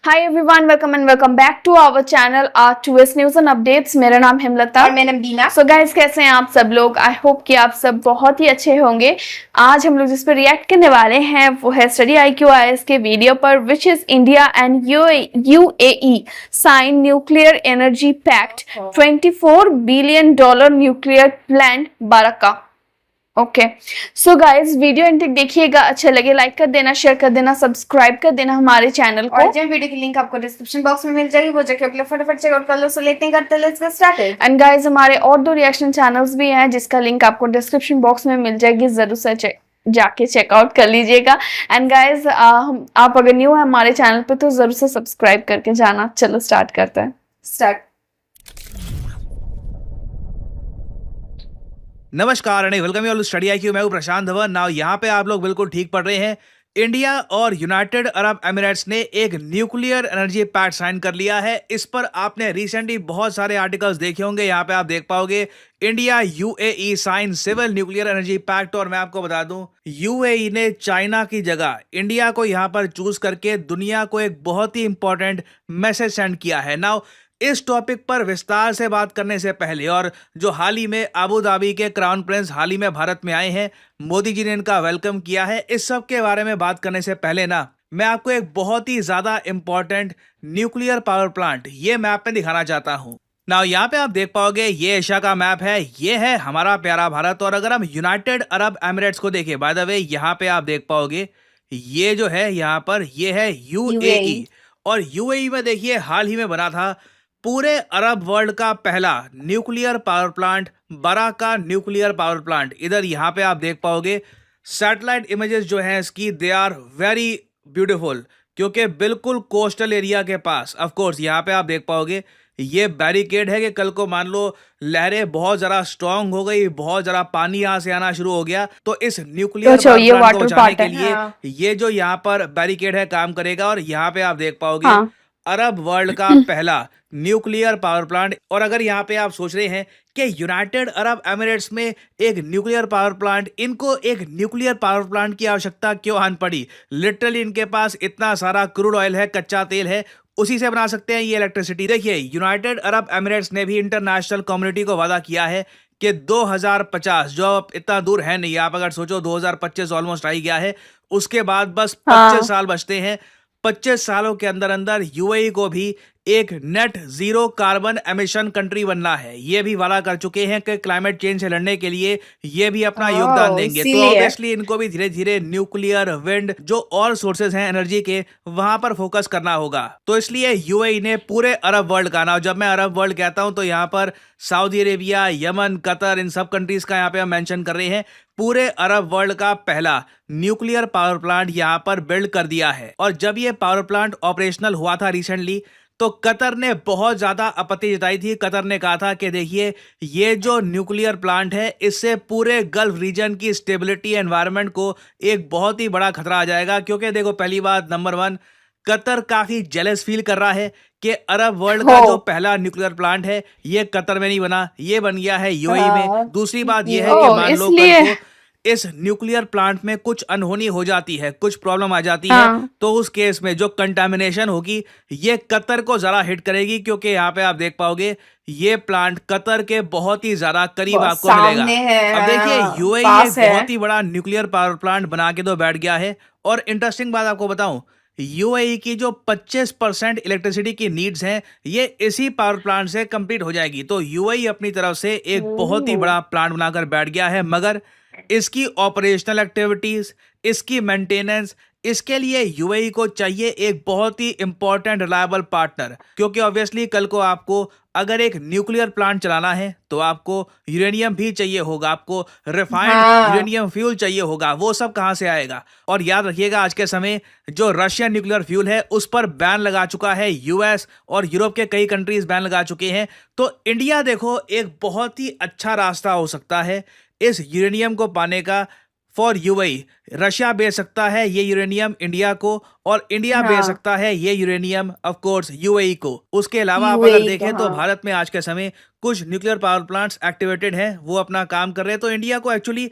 Hi everyone, welcome and welcome back to our channel R2S news and updates. मेरा नाम हेमलता और मैं नमदीना। So guys, कैसे हैं आप सब लोग? आई होप कि आप सब बहुत ही अच्छे होंगे। आज हम लोग जिस पर रिएक्ट करने वाले हैं वो है स्टडी IQIS के वीडियो पर, which is India and UAE sign nuclear energy pact, $24 billion nuclear plant Barakah. Okay so guys, video end तक देखिएगा। अच्छा लगे लाइक कर देना, शेयर कर देना, सब्सक्राइब कर देना हमारे चैनल को। और जो वीडियो की लिंक आपको डिस्क्रिप्शन बॉक्स में मिल जाएगी वो जाके आप लोग फटाफट चेकआउट कर लो। सो लेट नहीं करते, let's get started. And guys, हमारे और 2 रिएक्शन चैनल्स भी हैं जिसका लिंक आपको डिस्क्रिप्शन बॉक्स में मिल जाएगी, जरूर से जाके चेकआउट कर लीजिएगा। एंड गाइज, आप अगर न्यू है हमारे चैनल पे तो जरूर से सब्सक्राइब करके जाना। चलो स्टार्ट करते हैं। स्टार्ट। नमस्कार and welcome you all to study IQ। मैं हूं प्रशांत धवन। नाउ यहाँ पे आप लोग बिल्कुल ठीक पढ़ रहे हैं। इंडिया और यूनाइटेड अरब एमिरेट्स ने एक न्यूक्लियर एनर्जी पैक्ट साइन कर लिया है। इस पर आपने रिसेंटली बहुत सारे आर्टिकल्स देखे होंगे। यहाँ पे आप देख पाओगे India UAE sign civil nuclear energy pact. और मैं आपको बता दूं, UAE ने चाइना की जगह इंडिया को यहाँ पर चूज करके दुनिया को एक बहुत ही इंपॉर्टेंट मैसेज सेंड किया है। नाउ इस टॉपिक पर विस्तार से बात करने से पहले, और जो हाल ही में अबू धाबी के क्राउन प्रिंस हाल ही में भारत में आए हैं, मोदी जी ने इनका वेलकम किया है, इस सब के बारे में बात करने से पहले ना मैं आपको एक बहुत ही ज्यादा इंपॉर्टेंट न्यूक्लियर पावर प्लांट ये मैप में दिखाना चाहता हूँ। ना यहाँ पे आप देख पाओगे ये एशिया का मैप है, ये है हमारा प्यारा भारत। और अगर हम यूनाइटेड अरब एमिरेट्स को देखें, बाय द वे यहाँ पे आप देख पाओगे ये जो है यहाँ पर ये है UAE। और UAE में देखिए हाल ही में बना था पूरे अरब वर्ल्ड का पहला nuclear power plant, Barakah nuclear power plant. इधर यहाँ पे आप देख पाओगे सैटेलाइट इमेजेस जो हैं इसकी, दे आर वेरी ब्यूटीफुल, क्योंकि बिल्कुल कोस्टल एरिया के पास। ऑफ कोर्स यहाँ पे आप देख पाओगे ये बैरिकेड है कि कल को मान लो लहरें बहुत जरा स्ट्रांग हो गई, बहुत जरा पानी यहाँ से आना शुरू हो गया, तो इस न्यूक्लियर पावर प्लांट को बचाने के लिए ये जो यहाँ पर बैरिकेड है काम करेगा। और यहाँ पे आप देख पाओगे अरब वर्ल्ड का पहला न्यूक्लियर पावर प्लांट। और अगर यहाँ पे आप सोच रहे हैं कि यूनाइटेड अरब एमिरेट्स में एक न्यूक्लियर पावर प्लांट, इनको एक न्यूक्लियर पावर प्लांट की आवश्यकता क्यों आन पड़ी? लिटरली इनके पास इतना सारा क्रूड ऑयल है, कच्चा तेल है, उसी से बना सकते हैं ये इलेक्ट्रिसिटी। देखिए यूनाइटेड अरब एमिरेट्स ने भी इंटरनेशनल कम्युनिटी को वादा किया है कि 2050, जो अब इतना दूर है नहीं, आप अगर सोचो 2025 ऑलमोस्ट आ ही गया है, उसके बाद बस 25 साल बचते हैं। 25 सालों के अंदर अंदर UAE को भी एक net zero carbon emission country बनना है। ये भी वादा कर चुके हैं कि क्लाइमेट चेंज से लड़ने के लिए ये भी अपना योगदान देंगे। तो ऑब्वियसली इनको भी धीरे धीरे न्यूक्लियर, विंड, जो और सोर्सेज हैं एनर्जी के, वहां पर फोकस करना होगा। तो इसलिए UAE ने पूरे अरब वर्ल्ड का, ना जब मैं अरब वर्ल्ड कहता हूं तो यहाँ पर सऊदी अरेबिया, यमन, कतर, इन सब कंट्रीज का यहाँ पे हम मेंशन कर रहे हैं, पूरे अरब वर्ल्ड का पहला न्यूक्लियर पावर प्लांट यहाँ पर बिल्ड कर दिया है। और जब ये पावर प्लांट ऑपरेशनल हुआ था रिसेंटली, तो कतर ने बहुत ज्यादा आपत्ति जताई थी। कतर ने कहा था कि देखिए ये जो न्यूक्लियर प्लांट है इससे पूरे गल्फ रीजन की स्टेबिलिटी, एनवायरनमेंट को एक बहुत ही बड़ा खतरा आ जाएगा। क्योंकि देखो, पहली बात, नंबर 1, कतर काफी जेलस फील कर रहा है कि अरब वर्ल्ड का जो पहला न्यूक्लियर प्लांट है ये कतर में नहीं बना, ये बन गया है UAE में। दूसरी बात ये है कि मान लो कल को इस न्यूक्लियर प्लांट में कुछ अनहोनी हो जाती है, कुछ प्रॉब्लम आ जाती है, तो उस केस में जो कंटामिनेशन होगी ये कतर को जरा हिट करेगी। क्योंकि यहाँ पे आप देख पाओगे ये प्लांट कतर के बहुत ही ज्यादा करीब आपको मिलेगा। अब देखिए UAE एक बहुत ही बड़ा न्यूक्लियर पावर प्लांट बना के तो बैठ गया है। और इंटरेस्टिंग बात आपको बताऊं, UAE की जो 25% इलेक्ट्रिसिटी की नीड्स हैं ये इसी पावर प्लांट से कंप्लीट हो जाएगी। तो UAE अपनी तरफ से एक बहुत ही बड़ा प्लांट बनाकर बैठ गया है, मगर इसकी ऑपरेशनल एक्टिविटीज, इसकी मेंटेनेंस, इसके लिए UAE को चाहिए एक बहुत ही इंपॉर्टेंट रिलायबल पार्टनर। क्योंकि ऑब्वियसली कल को आपको अगर एक न्यूक्लियर प्लांट चलाना है तो आपको यूरेनियम भी चाहिए होगा, आपको रिफाइंड यूरेनियम फ्यूल चाहिए होगा, वो सब कहां से आएगा? और याद रखिएगा आज के समय जो रशियन न्यूक्लियर फ्यूल है उस पर बैन लगा चुका है US, और यूरोप के कई कंट्रीज बैन लगा चुके हैं। तो इंडिया देखो एक बहुत ही अच्छा रास्ता हो सकता है इस यूरेनियम को पाने का फॉर UAE। रशिया बेच सकता है ये यूरेनियम इंडिया को, और इंडिया बेच सकता है ये यूरेनियम ऑफ कोर्स UAE को। उसके अलावा आप अगर देखें तो भारत में आज के समय कुछ न्यूक्लियर पावर प्लांट्स एक्टिवेटेड हैं, वो अपना काम कर रहे हैं। तो इंडिया को एक्चुअली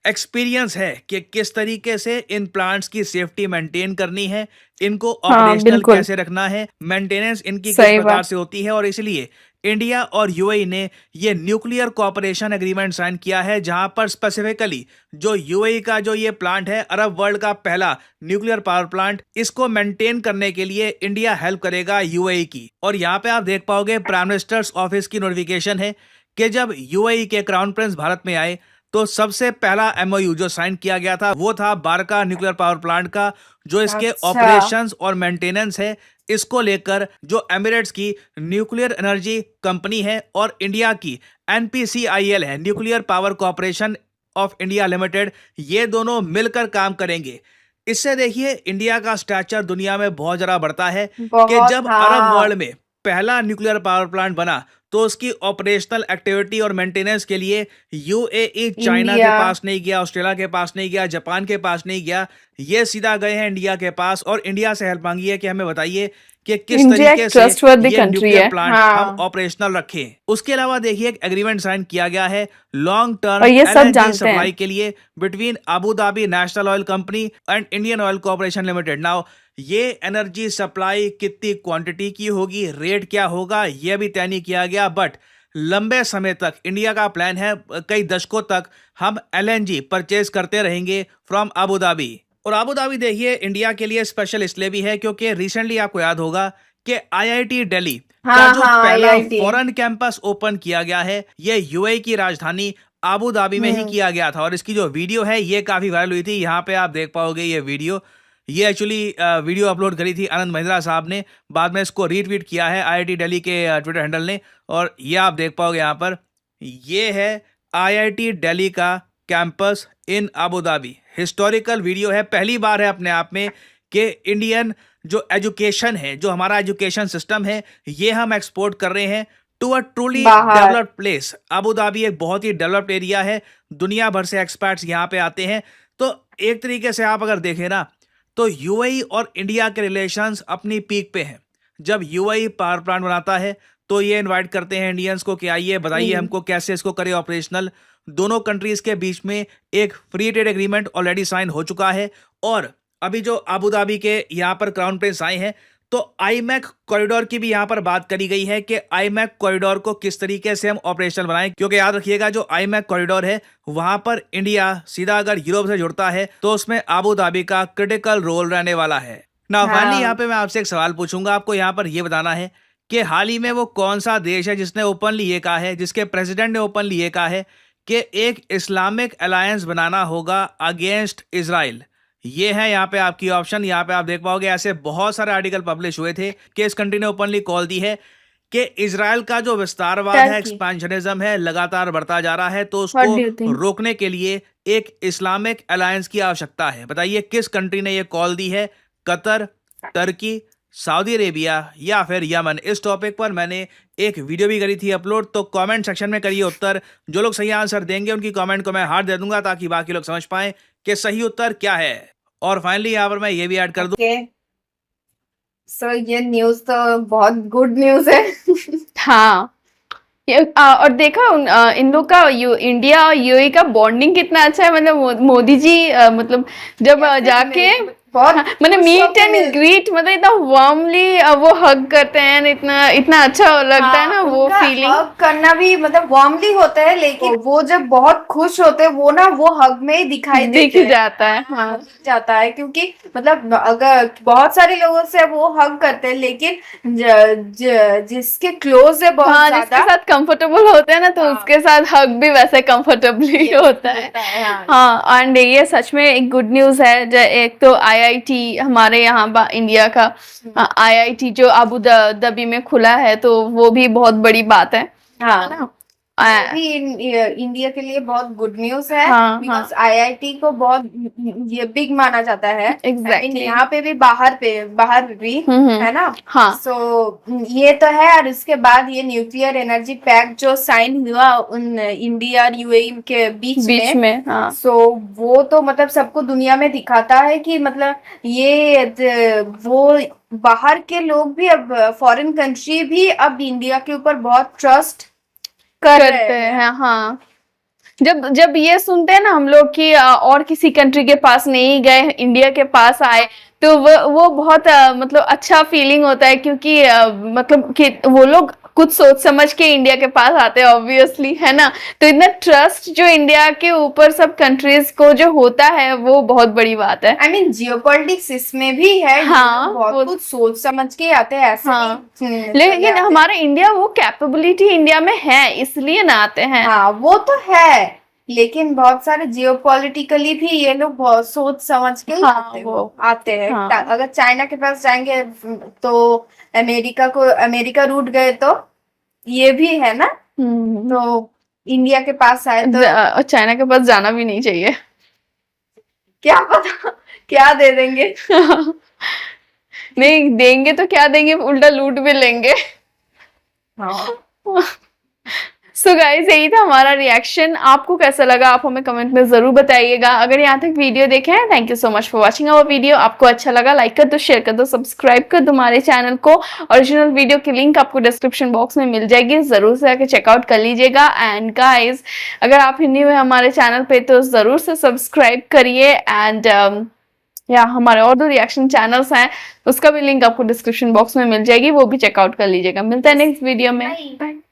एक्सपीरियंस है कि किस तरीके से इन प्लांट्स की सेफ्टी मेंटेन करनी है, इनको हाँ ऑपरेशनल बिल्कुल कैसे रखना है, मेंटेनेंस इनकी किस सही प्रकार बात से होती है। और इसलिए इंडिया और यूएई ने ये न्यूक्लियर कोऑपरेशन एग्रीमेंट साइन किया है, जहां पर स्पेसिफिकली जो यूएई का जो ये प्लांट है, अरब वर्ल्ड का पहला न्यूक्लियर पावर प्लांट, इसको मेंटेन करने के लिए इंडिया हेल्प करेगा यूएई की। और यहाँ पे आप देख पाओगे प्राइम मिनिस्टर्स ऑफिस की नोटिफिकेशन है कि जब यूएई के क्राउन प्रिंस भारत में आए तो सबसे पहला एमओयू जो साइन किया गया था वो था बारका न्यूक्लियर पावर प्लांट का, जो इसके अच्छा ऑपरेशंस और मेंटेनेंस है, इसको लेकर जो एमिरेट्स की न्यूक्लियर एनर्जी कंपनी है और इंडिया की एनपीसीआईएल है, nuclear power corporation of India limited, ये दोनों मिलकर काम करेंगे। इससे देखिए इंडिया का स्टैचर दुनिया में बहुत जरा बढ़ता है कि बहुत। जब हाँ अरब वर्ल्ड में पहला न्यूक्लियर पावर प्लांट बना तो उसकी ऑपरेशनल एक्टिविटी और मेंटेनेंस के लिए यूएई चाइना के इंडिया पास नहीं गया, ऑस्ट्रेलिया के पास नहीं गया, जापान के पास नहीं गया, ये सीधा गए हैं इंडिया के पास और इंडिया से हेल्प मांगी है कि हमें बताइए कि किस इंडिया एक तरीके से ट्रस्टवर्दी ये कंट्री न्यूक्लियर है प्लांट हम हाँ ऑपरेशनल रखें। उसके अलावा देखिए एक एग्रीमेंट साइन किया गया है लॉन्ग टर्म और ये सब एलएनजी जानते सप्लाई हैं के लिए between Abu Dhabi national oil company and Indian oil corporation limited. Now ये एनर्जी सप्लाई कितनी क्वांटिटी की होगी, रेट क्या होगा, यह भी तय नहीं किया गया, बट लंबे समय तक इंडिया का प्लान है, कई दशकों तक हम एलएनजी परचेज करते रहेंगे फ्रॉम अबू धाबी। और अबू धाबी देखिए इंडिया के लिए स्पेशल इसलिए भी है क्योंकि रिसेंटली आपको याद होगा कि आईआईटी दिल्ली का हाँ जो हाँ पहला आईआईटी फॉरेन कैंपस ओपन किया गया है, ये यूएई की राजधानी अबू धाबी में ही किया गया था। और इसकी जो वीडियो है ये काफी वायरल हुई थी, यहाँ पे आप देख पाओगे ये वीडियो। ये एक्चुअली वीडियो अपलोड करी थी आनंद महिंद्रा साहब ने, बाद में इसको रीट्वीट किया है आईआईटी दिल्ली के ट्विटर हैंडल ने। और ये आप देख पाओगे यहाँ पर, ये है आईआईटी दिल्ली का कैंपस इन अबू धाबी। हिस्टोरिकल वीडियो है, पहली बार है अपने आप में कि इंडियन जो एजुकेशन है, जो हमारा एजुकेशन सिस्टम है, ये हम एक्सपोर्ट कर रहे हैं टू अ ट्रूली बाहर डेवलप्ड प्लेस। अबू धाबी एक बहुत ही डेवलप्ड एरिया है, दुनिया भर से एक्सपर्ट्स यहाँ पे आते हैं। तो एक तरीके से आप अगर देखें ना तो यूएई और इंडिया के रिलेशंस अपनी पीक पे हैं। जब यूएई पावर प्लांट बनाता है तो ये इनवाइट करते हैं इंडियंस को कि आइए बताइए हमको कैसे इसको करें ऑपरेशनल। दोनों कंट्रीज के बीच में एक free trade agreement already sign हो चुका है। और अभी जो अबू धाबी के यहाँ पर क्राउन प्रिंस आए हैं तो आईमैक कॉरिडोर की भी यहाँ पर बात करी गई है कि आईमैक कॉरिडोर को किस तरीके से हम ऑपरेशनल बनाएं, क्योंकि याद रखिएगा जो आईमैक कॉरिडोर है वहां पर इंडिया सीधा अगर यूरोप से जुड़ता है तो उसमें अबू धाबी का क्रिटिकल रोल रहने वाला है ना। फाइनली यहाँ पे मैं आपसे एक सवाल पूछूंगा, आपको यहाँ पर यह बताना है कि हाल ही में वो कौन सा देश है जिसने ओपनली ये कहा है, जिसके प्रेसिडेंट ने ओपनली ये कहा है कि एक इस्लामिक अलायंस बनाना होगा अगेंस्ट इजराइल। ये है यहाँ पे आपकी ऑप्शन। यहाँ पे आप देख पाओगे ऐसे बहुत सारे आर्टिकल पब्लिश हुए थे कि इस कंट्री ने ओपनली कॉल दी है कि इजराइल का जो विस्तारवाद है, टर्की एक्सपेंशनिज्म है, लगातार बढ़ता जा रहा है, तो व्हाट डू यू उसको थिंक रोकने के लिए एक इस्लामिक अलायंस की आवश्यकता है। बताइए किस कंट्री ने ये कॉल दी है, कतर, टर्की, सऊदी अरेबिया या फिर यमन। इस टॉपिक पर मैंने एक वीडियो भी करी थी अपलोड, तो कमेंट सेक्शन में करिए उत्तर। जो लोग सही आंसर देंगे उनकी कमेंट को मैं हार्ट दे दूंगा ताकि बाकी लोग समझ पाएं कि सही उत्तर क्या है। और फाइनली यहाँ पर मैं ये भी ऐड कर दूं, ओके। सो ये न्यूज तो बहुत गुड न्यूज है। हाँ और देखा इन लोग का इंडिया और यूएई का बॉन्डिंग कितना अच्छा है। मतलब मोदी जी मतलब जब जाके बहुत मतलब खुश मीट होके एंड ग्रीट, मतलब इतना वार्मली वो हग करते हैं, इतना इतना अच्छा लगता है ना वो उनका फीलिंग। हग करना भी मतलब वार्मली होता है, लेकिन वो जब बहुत खुश होते हैं वो ना वो हग में ही दिखाई दिख देते हैं, जाता है। हाँ दिख जाता है। क्योंकि मतलब अगर बहुत सारे लोगों से वो हग करते हैं, लेकिन जिसके क्लोज है बहुत हाँ जिसके ज्यादा, साथ कंफर्टेबल होते हैं ना तो हाँ उसके साथ हग भी वैसे कंफर्टेबली होता है। हाँ हाँ एंड ये सच में एक गुड न्यूज है। एक तो आईआईटी हमारे यहाँ इंडिया का आईआईटी जो अबू धाबी में खुला है, तो वो भी बहुत बड़ी बात है हाँ ना। भी इंडिया के लिए बहुत गुड न्यूज है, हाँ बिकॉज आईआईटी को बहुत ये बिग माना जाता है। एग्जैक्टली यहाँ पे भी बाहर भी है ना। हाँ सो ये तो है। और उसके बाद ये न्यूक्लियर एनर्जी पैक्ट जो साइन हुआ उन इंडिया और यूएई के बीच में हाँ सो वो तो मतलब सबको दुनिया में दिखाता है कि मतलब ये वो बाहर के लोग भी, अब फॉरेन कंट्री भी अब इंडिया के ऊपर बहुत ट्रस्ट कर रहे करते हैं। हैं। हाँ जब जब ये सुनते हैं ना हम लोग कि और किसी कंट्री के पास नहीं गए, इंडिया के पास आए, तो वो बहुत मतलब अच्छा फीलिंग होता है, क्योंकि मतलब कि वो लोग कुछ सोच समझ के इंडिया के पास आते हैं ऑब्वियसली, है ना। तो इतना ट्रस्ट जो इंडिया के ऊपर सब कंट्रीज को जो होता है वो बहुत बड़ी बात है। आई मीन जियोपॉलिटिक्स इसमें भी है, ये हाँ, लोग बहुत वो- कुछ सोच समझ के आते हैं, ऐसे हाँ, नहीं चले लेकिन आते। हमारा इंडिया वो कैपेबिलिटी इंडिया में है, इसलिए ना आते हैं। हाँ वो तो है, लेकिन बहुत सारे जियोपॉलिटिकली भी ये लोग बहुत सोच समझ के ही हाँ, आते हैं। हाँ। अगर चाइना के पास जाएंगे तो अमेरिका रूट गए, तो ये भी है ना। तो इंडिया के पास आए तो चाइना के पास जाना भी नहीं चाहिए। क्या पता क्या दे देंगे। नहीं देंगे तो क्या देंगे, उल्टा लूट भी लेंगे। हाँ सो गाइस, यही था हमारा रिएक्शन। आपको कैसा लगा आप हमें कमेंट में जरूर बताइएगा। अगर यहाँ तक वीडियो देखे हैं, thank you so much for watching our video. आपको अच्छा लगा लाइक कर दो, शेयर कर दो, सब्सक्राइब कर दो हमारे चैनल को। ओरिजिनल वीडियो की लिंक आपको डिस्क्रिप्शन बॉक्स में मिल जाएगी, जरूर से आके चेकआउट कर लीजिएगा। एंड गाइस, अगर आप न्यू है हमारे चैनल पे तो जरूर से सब्सक्राइब करिए। एंड या हमारे और 2 रिएक्शन चैनल्स हैं, उसका भी लिंक आपको डिस्क्रिप्शन बॉक्स में मिल जाएगी, वो भी चेकआउट कर लीजिएगा। मिलता है नेक्स्ट वीडियो में। Bye. बाय।